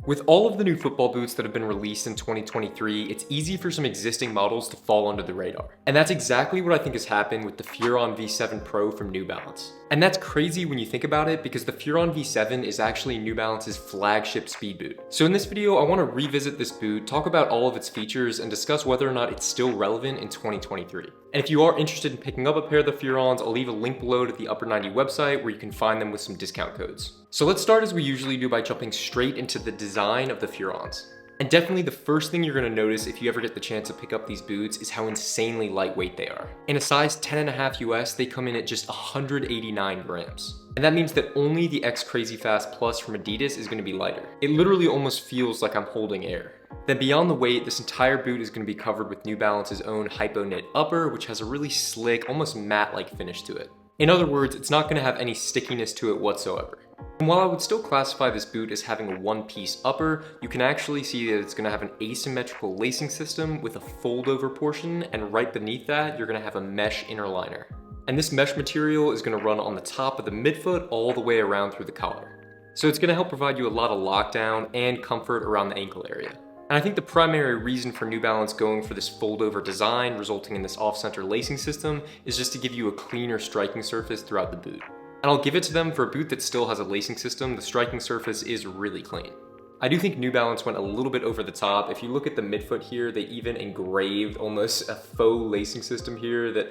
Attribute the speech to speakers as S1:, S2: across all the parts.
S1: With all of the new football boots that have been released in 2023, it's easy for some existing models to fall under the radar. And that's exactly what I think has happened with the Furon V7 Pro from New Balance. And that's crazy when you think about it because the Furon V7 is actually New Balance's flagship speed boot. So in this video, I want to revisit this boot, talk about all of its features, and discuss whether or not it's still relevant in 2023. And if you are interested in picking up a pair of the Furons, I'll leave a link below to the Upper 90 website where you can find them with some discount codes. So let's start as we usually do by jumping straight into the design of the Furons. And definitely the first thing you're going to notice if you ever get the chance to pick up these boots is how insanely lightweight they are. In a size 10.5 US, they come in at just 189 grams. And that means that only the X Crazy Fast Plus from Adidas is going to be lighter. It literally almost feels like I'm holding air. Then beyond the weight, this entire boot is going to be covered with New Balance's own Hypo Knit upper, which has a really slick, almost matte-like finish to it. In other words, it's not going to have any stickiness to it whatsoever. And while I would still classify this boot as having a one-piece upper, you can actually see that it's going to have an asymmetrical lacing system with a fold-over portion, and right beneath that, you're going to have a mesh inner liner. And this mesh material is going to run on the top of the midfoot all the way around through the collar. So it's going to help provide you a lot of lockdown and comfort around the ankle area. And I think the primary reason for New Balance going for this fold-over design, resulting in this off-center lacing system, is just to give you a cleaner striking surface throughout the boot. And I'll give it to them, for a boot that still has a lacing system, the striking surface is really clean. I do think New Balance went a little bit over the top. If you look at the midfoot here, they even engraved almost a faux lacing system here that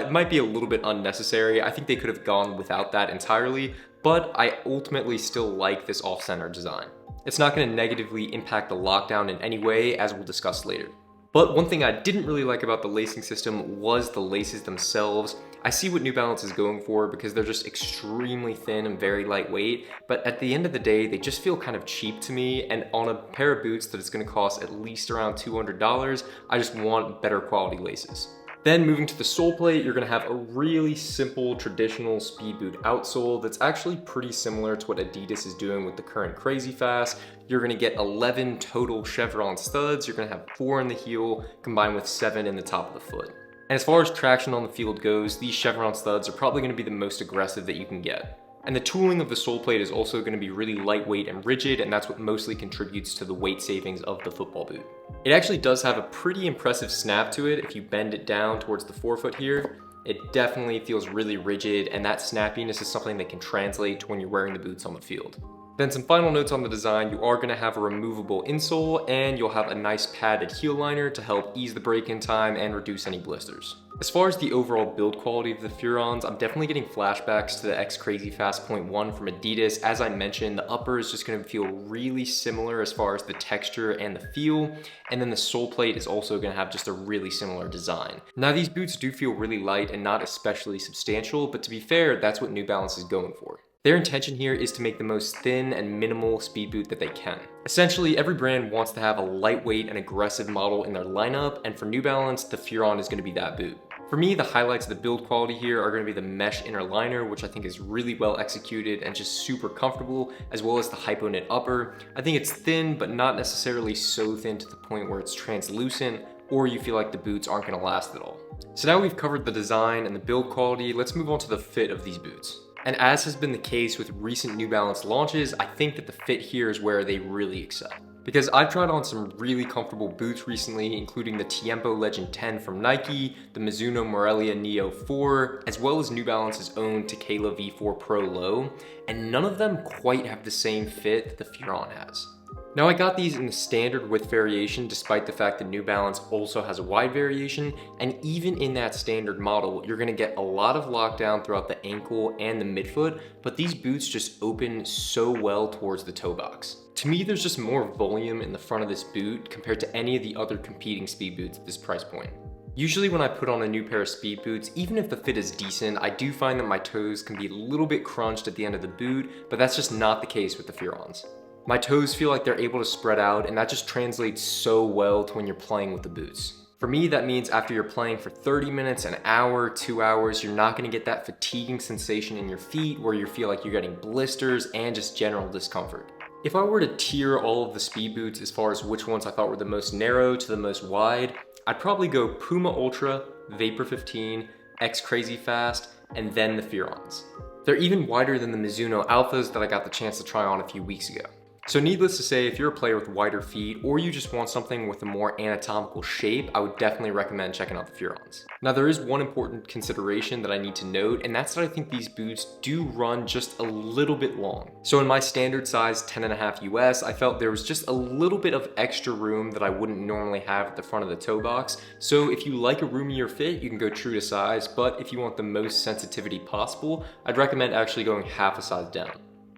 S1: it might be a little bit unnecessary. I think they could have gone without that entirely, but I ultimately still like this off-center design. It's not going to negatively impact the lockdown in any way, as we'll discuss later. But one thing I didn't really like about the lacing system was the laces themselves. I see what New Balance is going for because they're just extremely thin and very lightweight, but at the end of the day, they just feel kind of cheap to me, and on a pair of boots that it's going to cost at least around $200, I just want better quality laces. Then moving to the sole plate, you're going to have a really simple traditional speed boot outsole that's actually pretty similar to what Adidas is doing with the current Crazy Fast. You're going to get 11 total chevron studs. You're going to have 4 in the heel combined with 7 in the top of the foot. And as far as traction on the field goes, these chevron studs are probably going to be the most aggressive that you can get. And the tooling of the sole plate is also going to be really lightweight and rigid, and that's what mostly contributes to the weight savings of the football boot. It actually does have a pretty impressive snap to it if you bend it down towards the forefoot here. It definitely feels really rigid, and that snappiness is something that can translate to when you're wearing the boots on the field. Then some final notes on the design: you are going to have a removable insole, and you'll have a nice padded heel liner to help ease the break-in time and reduce any blisters. As far as the overall build quality of the Furons, I'm definitely getting flashbacks to the X Crazy Fast .1 from Adidas. As I mentioned, the upper is just going to feel really similar as far as the texture and the feel, and then the sole plate is also going to have just a really similar design. Now, these boots do feel really light and not especially substantial, but to be fair, that's what New Balance is going for. Their intention here is to make the most thin and minimal speed boot that they can. Essentially, every brand wants to have a lightweight and aggressive model in their lineup, and for New Balance, the Furon is going to be that boot. For me, the highlights of the build quality here are going to be the mesh inner liner, which I think is really well executed and just super comfortable, as well as the Hypo Knit upper. I think it's thin, but not necessarily so thin to the point where it's translucent, or you feel like the boots aren't going to last at all. So now we've covered the design and the build quality, let's move on to the fit of these boots. And as has been the case with recent New Balance launches, I think that the fit here is where they really excel. Because I've tried on some really comfortable boots recently, including the Tiempo Legend 10 from Nike, the Mizuno Morelia Neo 4, as well as New Balance's own Tequila V4 Pro Low, and none of them quite have the same fit that the Furon has. Now, I got these in the standard width variation, despite the fact that New Balance also has a wide variation, and even in that standard model, you're going to get a lot of lockdown throughout the ankle and the midfoot, but these boots just open so well towards the toe box. To me, there's just more volume in the front of this boot compared to any of the other competing speed boots at this price point. Usually when I put on a new pair of speed boots, even if the fit is decent, I do find that my toes can be a little bit crunched at the end of the boot, but that's just not the case with the Furons. My toes feel like they're able to spread out, and that just translates so well to when you're playing with the boots. For me, that means after you're playing for 30 minutes, an hour, 2 hours, you're not going to get that fatiguing sensation in your feet where you feel like you're getting blisters and just general discomfort. If I were to tier all of the speed boots as far as which ones I thought were the most narrow to the most wide, I'd probably go Puma Ultra, Vapor 15, X Crazy Fast, and then the Furons. They're even wider than the Mizuno Alphas that I got the chance to try on a few weeks ago. So needless to say, if you're a player with wider feet or you just want something with a more anatomical shape, I would definitely recommend checking out the Furons. Now there is one important consideration that I need to note, and that's that I think these boots do run just a little bit long. So in my standard size 10.5 US, I felt there was just a little bit of extra room that I wouldn't normally have at the front of the toe box. So if you like a roomier fit, you can go true to size, but if you want the most sensitivity possible, I'd recommend actually going half a size down.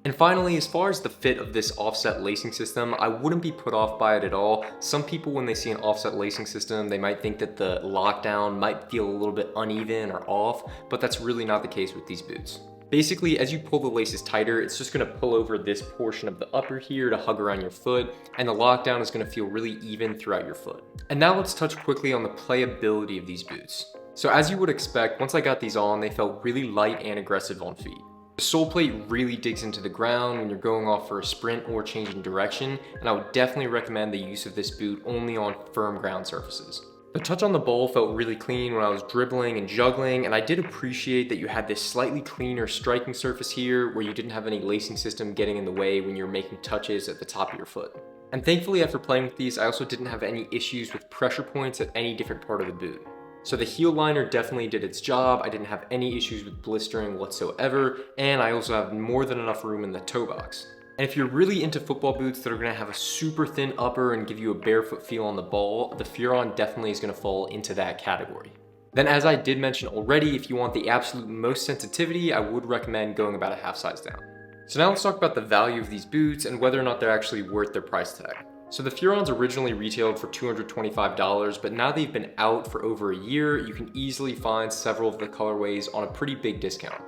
S1: And finally, as far as the fit of this offset lacing system, I wouldn't be put off by it at all. Some people, when they see an offset lacing system, they might think that the lockdown might feel a little bit uneven or off, but that's really not the case with these boots. Basically, as you pull the laces tighter, it's just gonna pull over this portion of the upper here to hug around your foot, and the lockdown is gonna feel really even throughout your foot. And now let's touch quickly on the playability of these boots. So as you would expect, once I got these on, they felt really light and aggressive on feet. The sole plate really digs into the ground when you're going off for a sprint or changing direction, and I would definitely recommend the use of this boot only on firm ground surfaces. The touch on the ball felt really clean when I was dribbling and juggling, and I did appreciate that you had this slightly cleaner striking surface here where you didn't have any lacing system getting in the way when you're making touches at the top of your foot. And thankfully, after playing with these, I also didn't have any issues with pressure points at any different part of the boot. So the heel liner definitely did its job. I didn't have any issues with blistering whatsoever, and I also have more than enough room in the toe box. And if you're really into football boots that are gonna have a super thin upper and give you a barefoot feel on the ball, the Furon definitely is gonna fall into that category. Then, as I did mention already, if you want the absolute most sensitivity, I would recommend going about a half size down. So now let's talk about the value of these boots and whether or not they're actually worth their price tag. So the Furons originally retailed for $225, but now they've been out for over a year, you can easily find several of the colorways on a pretty big discount.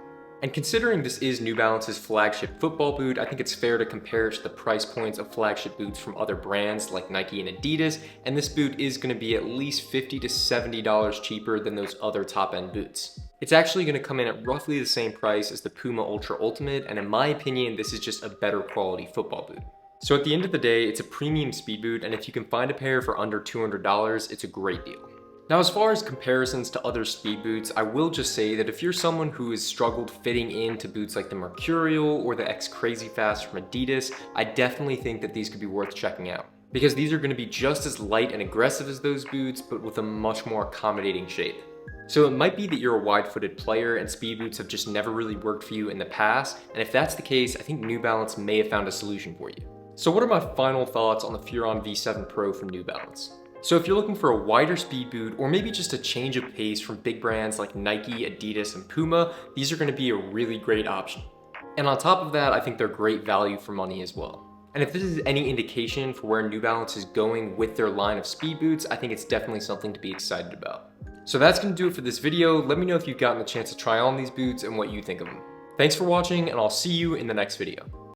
S1: And considering this is New Balance's flagship football boot, I think it's fair to compare it to the price points of flagship boots from other brands like Nike and Adidas, and this boot is going to be at least $50 to $70 cheaper than those other top-end boots. It's actually going to come in at roughly the same price as the Puma Ultra Ultimate, and in my opinion, this is just a better quality football boot. So at the end of the day, it's a premium speed boot, and if you can find a pair for under $200, it's a great deal. Now, as far as comparisons to other speed boots, I will just say that if you're someone who has struggled fitting into boots like the Mercurial or the X Crazy Fast from Adidas, I definitely think that these could be worth checking out. Because these are going to be just as light and aggressive as those boots, but with a much more accommodating shape. So it might be that you're a wide-footed player and speed boots have just never really worked for you in the past, and if that's the case, I think New Balance may have found a solution for you. So what are my final thoughts on the Furon V7 Pro from New Balance? So if you're looking for a wider speed boot or maybe just a change of pace from big brands like Nike, Adidas, and Puma, these are going to be a really great option. And on top of that, I think they're great value for money as well. And if this is any indication for where New Balance is going with their line of speed boots, I think it's definitely something to be excited about. So that's going to do it for this video. Let me know if you've gotten the chance to try on these boots and what you think of them. Thanks for watching, and I'll see you in the next video.